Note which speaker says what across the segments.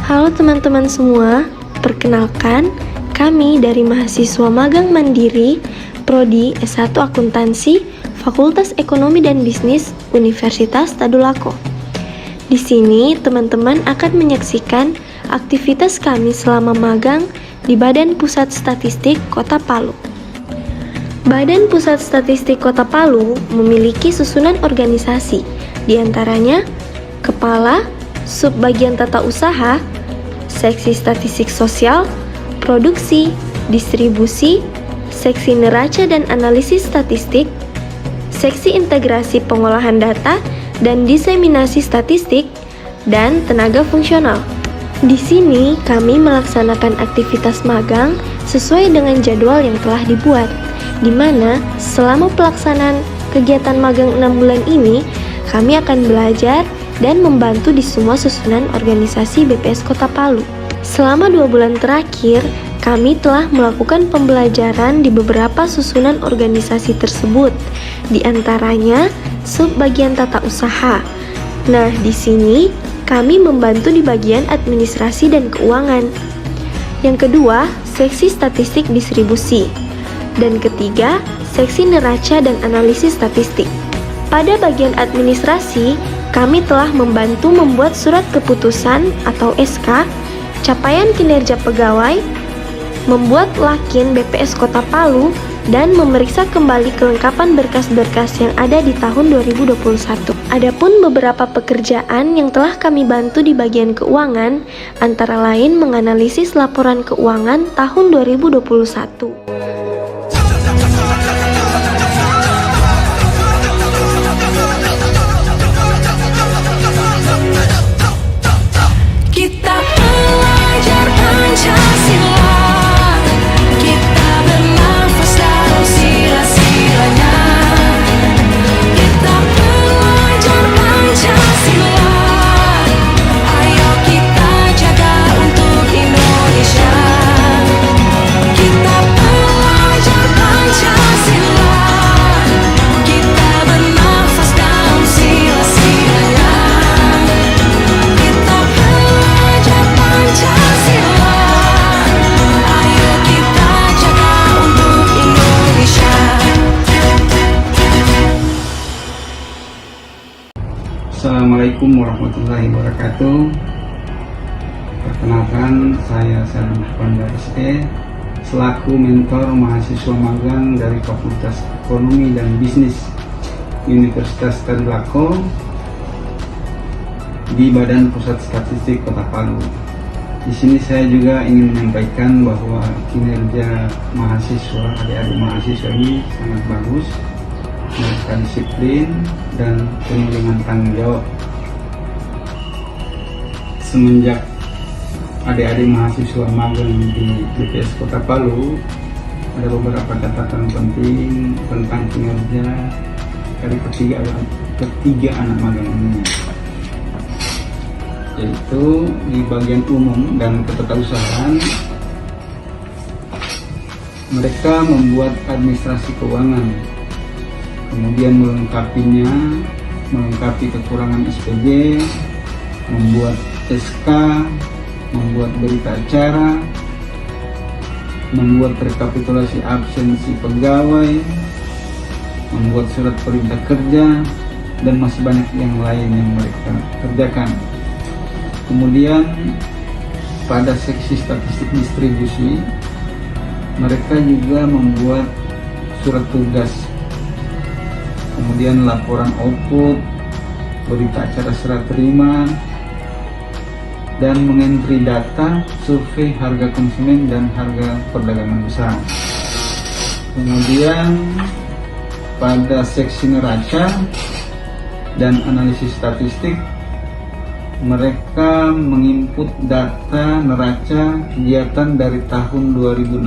Speaker 1: Halo teman-teman semua, perkenalkan kami dari mahasiswa magang mandiri Prodi S1 Akuntansi Fakultas Ekonomi dan Bisnis Universitas Tadulako. Di sini teman-teman akan menyaksikan aktivitas kami selama magang di Badan Pusat Statistik Kota Palu. Badan Pusat Statistik Kota Palu memiliki susunan organisasi, diantaranya Kepala, Subbagian Tata Usaha, Seksi Statistik Sosial, Produksi, Distribusi, Seksi Neraca dan Analisis Statistik, Seksi Integrasi Pengolahan Data dan Diseminasi Statistik, dan Tenaga Fungsional. Di sini kami melaksanakan aktivitas magang sesuai dengan jadwal yang telah dibuat, di mana selama pelaksanaan kegiatan magang 6 bulan ini, kami akan belajar dan membantu di semua susunan organisasi BPS Kota Palu. Selama 2 bulan terakhir, kami telah melakukan pembelajaran di beberapa susunan organisasi tersebut, di antaranya Subbagian Tata Usaha. Nah, di sini kami membantu di bagian administrasi dan keuangan. Yang kedua, Seksi Statistik Distribusi. Dan ketiga, Seksi Neraca dan Analisis Statistik. Pada bagian administrasi, kami telah membantu membuat surat keputusan atau SK, capaian kinerja pegawai, membuat lakin BPS Kota Palu, dan memeriksa kembali kelengkapan berkas-berkas yang ada di tahun 2021. Adapun beberapa pekerjaan yang telah kami bantu di bagian keuangan, antara lain menganalisis laporan keuangan tahun 2021.
Speaker 2: Kita pelajar Pancasila, kita bernafas dalam sila-silanya. Kita pelajar Pancasila, ayo kita jaga untuk Indonesia. Kita pelajar Pancasila, kita bernafas dalam sila-silanya. Kita pelajar Pancasila, ayo kita jaga untuk Indonesia.
Speaker 3: Assalamualaikum warahmatullahi wabarakatuh. Perkenalkan, saya Salam Panda SE selaku mentor mahasiswa magang dari Fakultas Ekonomi dan Bisnis Universitas Tadulako di Badan Pusat Statistik Kota Palu. Di sini saya juga ingin menyampaikan bahwa kinerja mahasiswa, adik-adik mahasiswa ini sangat bagus. Mereka disiplin dan penuh dengan tanggung jawab. Semenjak adik-adik mahasiswa magang di BPS Kota Palu, ada beberapa catatan penting tentang kinerja dari ketiga anak magang ini, yaitu di bagian umum dan ketatausahaan. Mereka membuat administrasi keuangan, kemudian melengkapi kekurangan SPG, membuat SK, membuat berita acara, membuat rekapitulasi absensi pegawai, membuat surat perintah kerja, dan masih banyak yang lain yang mereka kerjakan. Kemudian pada seksi statistik distribusi, mereka juga membuat surat tugas, kemudian laporan output, berita acara serah terima, dan mengentri data survei harga konsumen dan harga perdagangan besar. Kemudian pada seksi neraca dan analisis statistik, mereka menginput data neraca kegiatan dari tahun 2016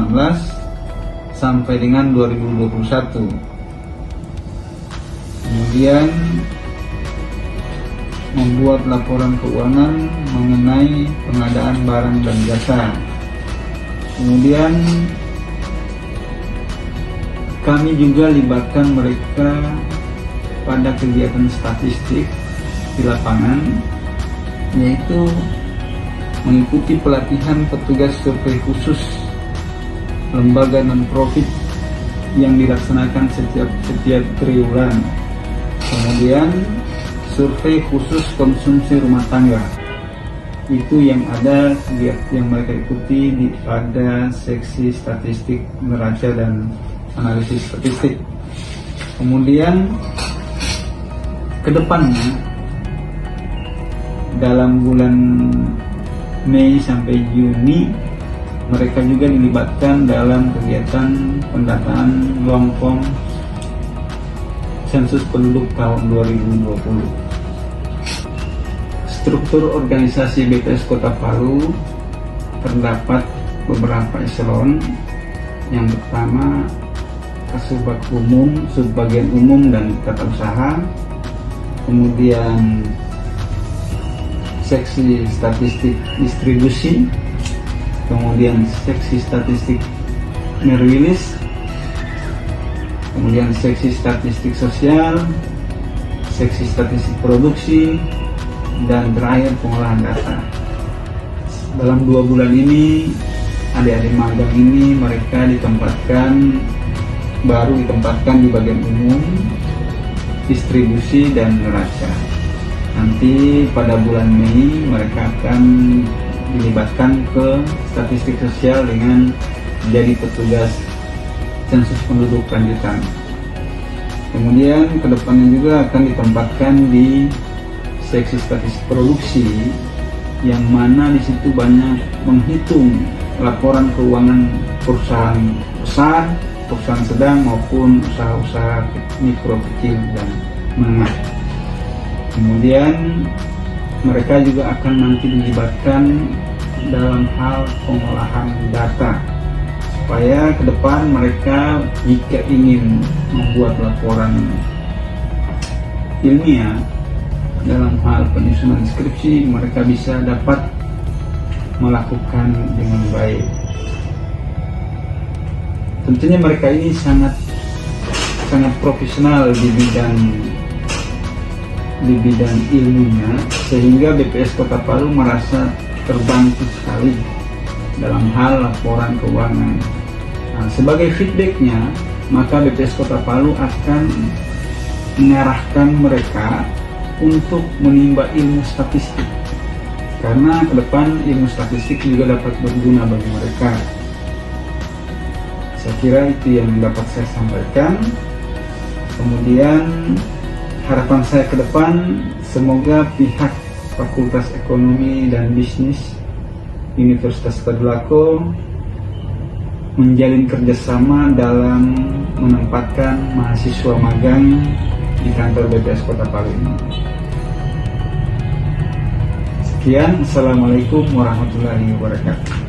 Speaker 3: sampai dengan 2021. Kemudian membuat laporan keuangan mengenai pengadaan barang dan jasa. Kemudian kami juga libatkan mereka pada kegiatan statistik di lapangan, yaitu mengikuti pelatihan petugas survei khusus lembaga non-profit yang dilaksanakan setiap triwulan. Kemudian survei khusus konsumsi rumah tangga, itu yang ada yang mereka ikuti pada seksi statistik neraca dan analisis statistik. Kemudian kedepannya dalam bulan Mei sampai Juni mereka juga dilibatkan dalam kegiatan pendataan long form sensus penduduk tahun 2020. Struktur organisasi BPS Kota Palu terdapat beberapa eselon. Yang pertama, Kasubag Umum, Subbagian Umum dan Tata Usaha. Kemudian Seksi Statistik Distribusi, kemudian Seksi Statistik Merilis, kemudian Seksi Statistik Sosial, Seksi Statistik Produksi, dan terakhir pengolahan data. Dalam 2 bulan ini, adik-adik magang ini mereka baru ditempatkan di bagian umum, distribusi, dan neraca. Nanti pada bulan Mei mereka akan dilibatkan ke statistik sosial dengan menjadi petugas sensus penduduk lanjutan. Kemudian kedepannya juga akan ditempatkan di seksi statistik produksi, yang mana di situ banyak menghitung laporan keuangan perusahaan besar, perusahaan sedang maupun usaha-usaha mikro, kecil, dan menengah. Kemudian mereka juga akan nanti dilibatkan dalam hal pengolahan data, supaya ke depan mereka jika ingin membuat laporan ilmiah dalam hal penyusunan skripsi, mereka bisa dapat melakukan dengan baik. Tentunya mereka ini sangat profesional di bidang ilmunya, sehingga BPS Kota Palu merasa terbantu sekali dalam hal laporan keuangan. Nah, sebagai feedbacknya, maka BPS Kota Palu akan mengarahkan mereka untuk menimba ilmu statistik, karena ke depan ilmu statistik juga dapat berguna bagi mereka. Saya kira itu yang dapat saya sampaikan. Kemudian harapan saya ke depan, semoga pihak Fakultas Ekonomi dan Bisnis Universitas Tadulako menjalin kerjasama dalam menempatkan mahasiswa magang di kantor BPS Kota Palu ini. Sekian, Assalamualaikum warahmatullahi wabarakatuh.